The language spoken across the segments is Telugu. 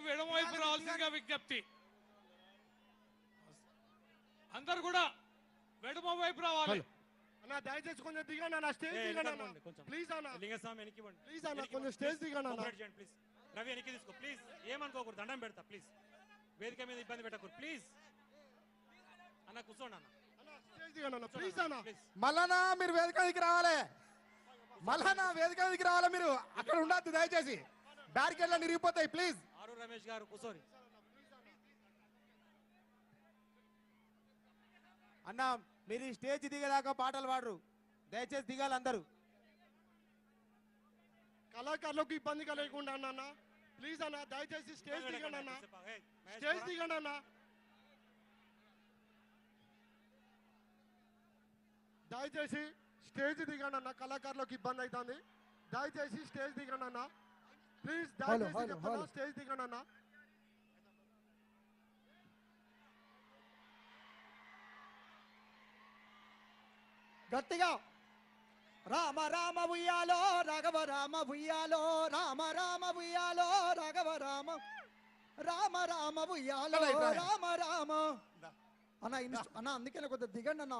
వేదికకి ఎడమవైపు రావాల్సిందిగా విజ్ఞప్తి. అందరు కూడా ఎడమ వైపు రావాలి. అన్న దయచేసి కొంచెం దిగండి అన్న, స్టేజ్ దిగండి అన్న ప్లీజ్ అన్న. లింగస్వామి వెనక్కి ఇవ్వండి ప్లీజ్ అన్న, కొంచెం స్టేజ్ దిగండి అన్న. ప్లీజ్ రవి వెనక్కి తీసుకో ప్లీజ్. ఏమనుకోకూడదు, దండం పెడతా ప్లీజ్. వేదిక మీద ఇబ్బంది పెట్టకూడదు ప్లీజ్. అన్న కూర్చోండి అన్న. స్టేజ్ దిగండి అన్న ప్లీజ్ అన్న. మళ్ళా మీరు వేదిక మీదకి రావాలి. మళ్ళా వేదిక మీదకి రావాలి. మీరు అక్కడ ఉండద్దు దయచేసి, బ్యారికేడ్లు నిరిగిపోతాయి ప్లీజ్. ఆరు రమేష్ గారు కూర్చోని. అన్న మీరు స్టేజ్ దిగేదాకా పాటలు పాడరు, దయచేసి దిగాలి అందరూ. కళాకారులకు ఇబ్బంది కలగకుండా అన్న ప్లీజ్ అన్న, దయచేసి స్టేజ్ దిగండి అన్న, స్టేజ్ దిగండి అన్న. దయచేసి స్టేజ్ దిగండి అన్న, కళాకారులకు ఇబ్బంది అవుతుంది. దయచేసి స్టేజ్ దిగండి అన్న ప్లీజ్. దయచేసి చెప్తున్నా, స్టేజ్ దిగండి అన్న. గట్టిగా రామ రామ ఉయ్యాలో రాఘవ రామ ఉయ్యాలో, రామ రామ ఉయ్యాలో రాఘవ రామ, రామ రామ ఉయ్యాలో రామ రామ. అన్న అన్న అందుకనే కొద్దిగా దిగండి అన్న.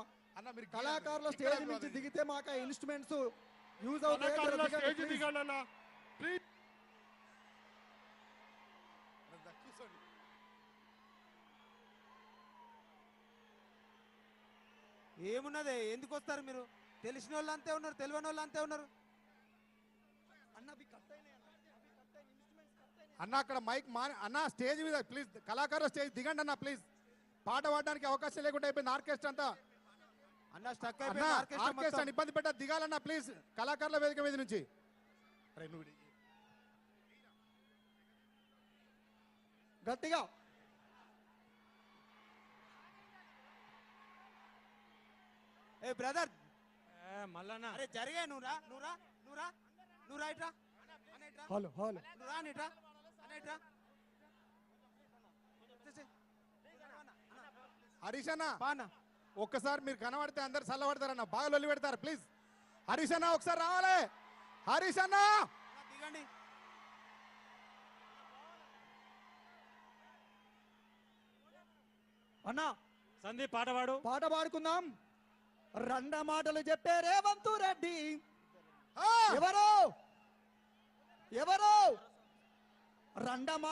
కళాకారుల స్టేజ్ నుంచి దిగితే మాకు ఇన్స్ట్రుమెంట్స్ యూజ్ అవుతాయి. దిగండి అన్న ప్లీజ్. ఏమున్నది, ఎందుకు వస్తారు మీరు? తెలిసిన వాళ్ళు అంతే ఉన్నారు, తెలియని వాళ్ళు అంతే ఉన్నారు. అన్న అక్కడ మైక్ అన్న స్టేజ్ మీద ప్లీజ్, కళాకారుల స్టేజ్ దిగండి అన్న ప్లీజ్. పాట పాడడానికి అవకాశం లేకుండా అయిపోయింది ఆర్కెస్ట్రా అంతా. అన్న స్టక్ ఆర్కెస్ట్రా ఇబ్బంది పెట్ట దిగాలన్న ప్లీజ్, కళాకారుల వేదిక మీద నుంచి. గట్టిగా ఏ బ్రదర్ మల్లన్న అరే జరిగే నువ్వురా నువ్వురా నువ్వురా నువ్వు రైట్రా. హలో హలో నువ్వు రా నీట్రా అనేట్రా. హరీష్ అన్న బానా ఒక్కసారి మీరు కనబడితే అందరు చల్లబడతారన్న, బాగా లొల్లి పెడతారు ప్లీజ్. హరీష్ అన్న ఒకసారి రావాలి. హరీష్ అన్న దిగండి. అన్న సందీప్ పాట పాడు. పాట పాడుకుందాం. రెండ మాటలు చెప్పే రేవంతు రెడ్డి ఎవరు ఎవరు రెండ